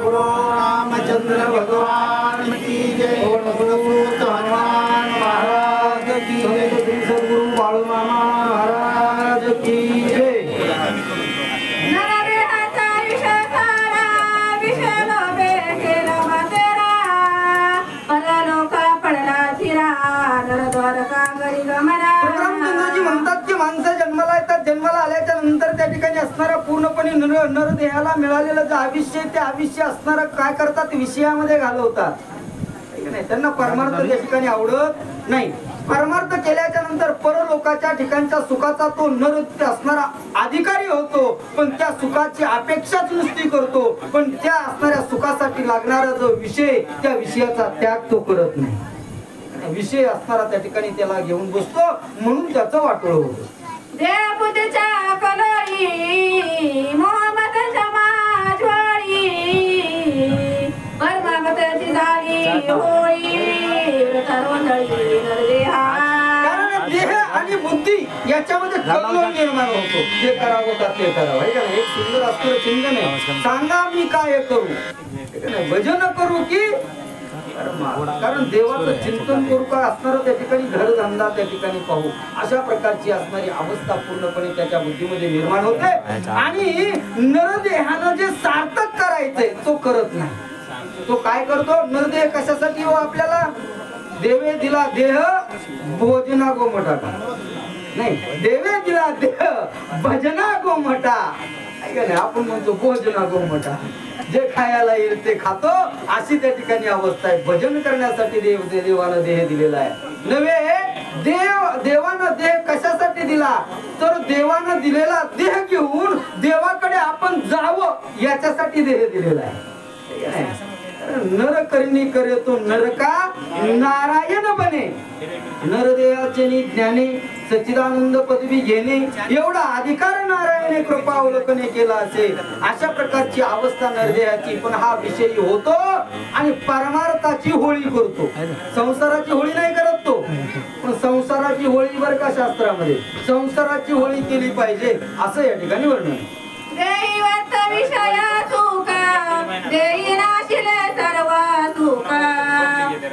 रामचंद्र भगवान की जय। हनुमान महाराज की जय। सद्गुरु बाळूमामा महाराज की जय। जन्माला आल्याच्या नंतर त्या ठिकाणी असणारा पूर्णपणे नरदेहाला मिळालेलं जे आयुष्य ते आयुष्य असणारा काय करतात विषयामध्ये घालवतात, त्यांना परमार्थ त्या ठिकाणी आवडत नाही। परमार्थ केल्याच्या नंतर परलोकाच्या ठिकाणच्या सुखाचा तो नर असणारा अधिकारी होतो, पण त्या सुखाची अपेक्षाच नुसती करतो, पण त्या असणाऱ्या सुखासाठी लागणारा जो विषय त्या विषयाचा त्याग तो करत नाही। विषय असणारा त्या ठिकाणी त्याला घेऊन बसतो, म्हणून त्याचं वाटोळ होतं। देवपूजेच्या कलोई मोहम्मद समाजवाडी परमागताची झाली होळी कारण देह आणि बुद्धी याच्यामध्ये कल्लोळ निर्माण होतो। जे करावं का ते करावं, आहे का नाही? एक सुंदर असणारं चिंतन आहे, सांगा मी काय करू, भजन करू की कारण देवाचं चिंतन करू का असणार त्या ठिकाणी घरधंदा त्या ठिकाणी पाहू, अशा प्रकारची असणारी अवस्था पूर्णपणे त्याच्या बुद्धीमध्ये निर्माण होते आणि नरदेहानं जे सार्थक करायचंय तो करत नाही। तो काय करतो, नरदेह कशासाठी हो आपल्याला देवे दिला देह भोजना गोमटा नाही, देवे दिला देह भजना गोमटा, आपण म्हणतो भोजना गोमटा, जे खायला येईल ते खातो, अशी त्या ठिकाणी अवस्था आहे। भजन करण्यासाठी देवानं देह दिलेला आहे नव्हे। देवानं देह कशासाठी दिला, तर देवानं दिलेला देह घेऊन देवाकडे आपण जावं याच्यासाठी देह दिलेला आहे। नर करिणी करे तो नरका नारायण बने, नरदेहाचे ज्ञाने सच्चिदानंद पदवी घेणे एवढा अधिकार नारायणे कृपा अवलोकने केला असेल, अशा प्रकारची अवस्था नरदेहाची। पण हा विषयी होतो आणि परमार्थाची होळी करतो, संसाराची होळी नाही करत तो, पण संसाराची होळी बर का शास्त्रामध्ये संसाराची होळी केली पाहिजे असं या ठिकाणी वर्णन। देवत विषय सुखा देही नाशिले सर्व सुखा,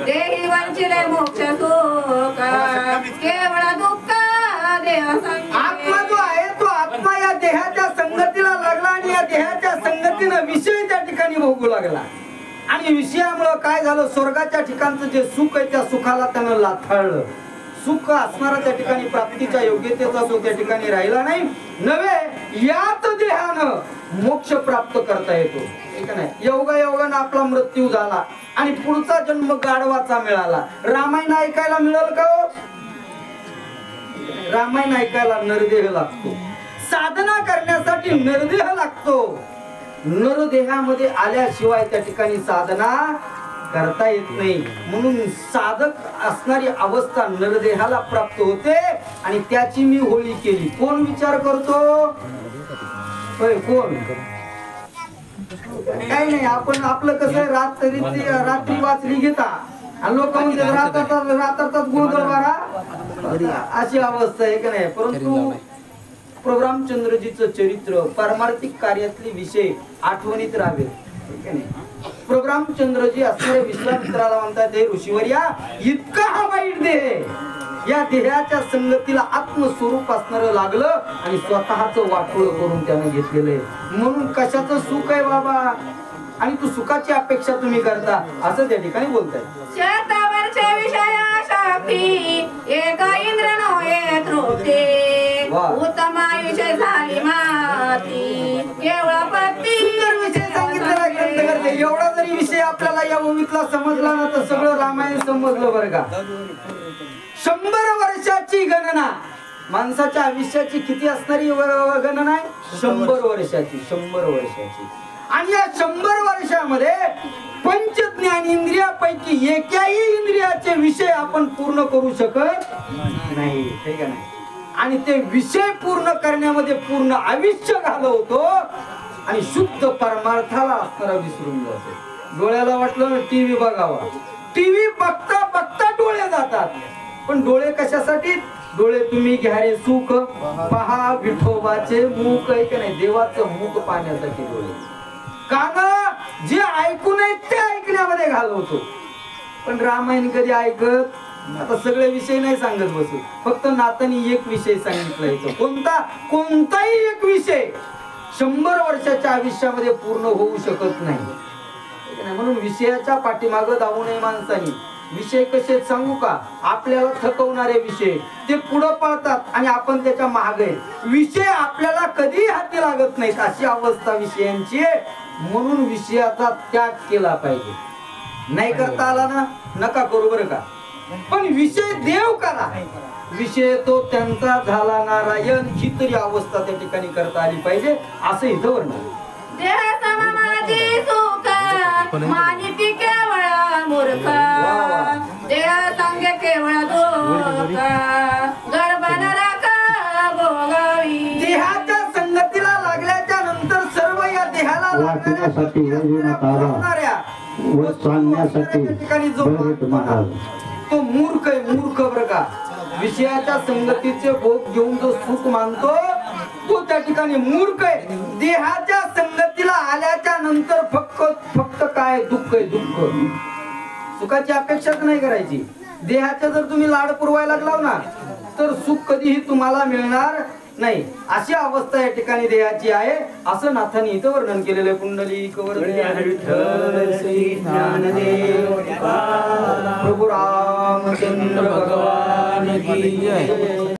देही वंचिले मोक्ष सुखा, केवळ दुःख देह संग। आत्मा जो आहे तो आत्मा या देहाच्या संगतीला लागला आणि या देहाच्या संगतीनं विषय त्या ठिकाणी भोगू लागला आणि विषयामुळे काय झालं, स्वर्गाच्या ठिकाणचं जे सुख आहे त्या सुखाला त्यानं लाथाळलं। सुख असणारा त्या ठिकाणी प्राप्तीच्या योग्यतेचा तो त्या ठिकाणी राहिला नाही नव्हे, याच देहानं मोक्ष प्राप्त करता येतो, ठीक नाही? योगायोगानं आपला मृत्यू झाला आणि पुढचा जन्म गाढवाचा मिळाला। रामायण ऐकायला मिळेल का हो? रामायण ऐकायला नरदेह लागतो, साधना करण्यासाठी नरदेह लागतो। नरदेहामध्ये आल्याशिवाय त्या ठिकाणी साधना करता येत नाही, म्हणून साधक असणारी अवस्था नरदेहाला प्राप्त होते आणि त्याची मी होळी केली। कोण विचार करतो, कोण? काही नाही, आपण आपलं कसं रात्री वाचली घेता आणि लोक म्हणजे रात्रातच गोंधळ मारा अशी अवस्था आहे का नाही? परंतु प्रभू रामचंद्रजीचं चरित्र पारमार्थिक कार्यातले विषय आठवणीत राहावे, ठीक आहे नाही? प्रभू रामचंद्रजी असणारे विश्वामित्राला म्हणतात, हे ऋषीवर्या इतका हा वाईट देह, या देहाच्या संगतीला आत्मस्वरूप असणारं लागलं आणि स्वतःच वाटोळ करून त्यानं घेतलेलं आहे। म्हणून कशाचं सुख आहे बाबा आणि तू सुखाची अपेक्षा तुम्ही करता असं त्या ठिकाणी बोलताय। शतवर्ष विषयाशक्ती एक इंद्र नोये तृप्ती, उत्तम आयुष्य झाली माती, केवळ पत्ती। सुंदर विषय सांगितलेला ग्रंथ करते। एवढा जरी विषय आपल्याला या भूमीतला समजला ना तर सगळं रामायण समजलं बरं का। 100 वर्षाची गणना, माणसाच्या आयुष्याची किती असणारी गणना आहे? 100 वर्षाची, 100 वर्षाची। आणि या 100 वर्षामध्ये पंच ज्ञानेंद्रियापैकी एकाही इंद्रियाचे विषय आपण पूर्ण करू शकत नाही, ठीक आहे नाही? आणि ते विषय पूर्ण करण्यामध्ये पूर्ण आयुष्य घालवतो आणि शुद्ध परमार्थाला असणारा विसरून जातो। डोळ्याला वाटलं टीव्ही बघावा, टीव्ही बघता बघता डोळे जातात, पण डोळे कशासाठी? डोळे तुम्ही घ्या रे सुख पहा विठोबाचे मुख, आहे का नाही? देवाचं मुख पाहण्यासाठी डोळे। कान ऐकूनही ते ऐकण्यामध्ये घालवतो. पण रामायण कधी ऐकत? आता सगळे विषय नाही सांगत बसू, फक्त नातानी एक विषय सांगितला येतो. कोणताही एक विषय 100 वर्षाच्या आयुष्यामध्ये पूर्ण होऊ शकत नाही. म्हणून विषयाच्या पाठीमागं धावू नये माणसाने. विषय कसे सांगू का? आपल्याला थकवणारे विषय ते पुढं पळतात आणि आपण त्याच्या मागे. विषय आपल्याला कधी हाती लागत नाहीत अशी अवस्था विषयांची आहे. म्हणून विषयाचा त्याग केला पाहिजे. नाही करता आला ना, नका करू बरं का. पण विषय देव करा. विषय तो त्यांचा झाला नारायण ही तरी अवस्था त्या ठिकाणी करता आली पाहिजे असं इथं वर्णन. मानिती केवळ मूर्ख, देह संग केवळ दुःख, गर्भन राखा भोगावी. देहाच्या संगतीला लागल्याच्या नंतर सर्व या देहाला वाचण्यासाठी ठिकाणी जो तो मूर्ख आहे. मूर्ख बरं का. विषयाच्या संगतीचे भोग घेऊन जो सुख मानतो तो त्या ठिकाणी मूर्ख आहे. देहाच्या संगतीला आल्याच्या नंतर फक्त काय दुःख आहे. दुःख. सुखाची अपेक्षाच नाही करायची. देहाचा जर तुम्ही लाड पुरवायला लागलाव ना तर सुख कधीही तुम्हाला मिळणार नाही. अशी अवस्था या ठिकाणी देहाची आहे असं नाथांनी इथं वर्णन केलेलं. पुंडलिक प्रभू रामचंद्र भगवान की जय.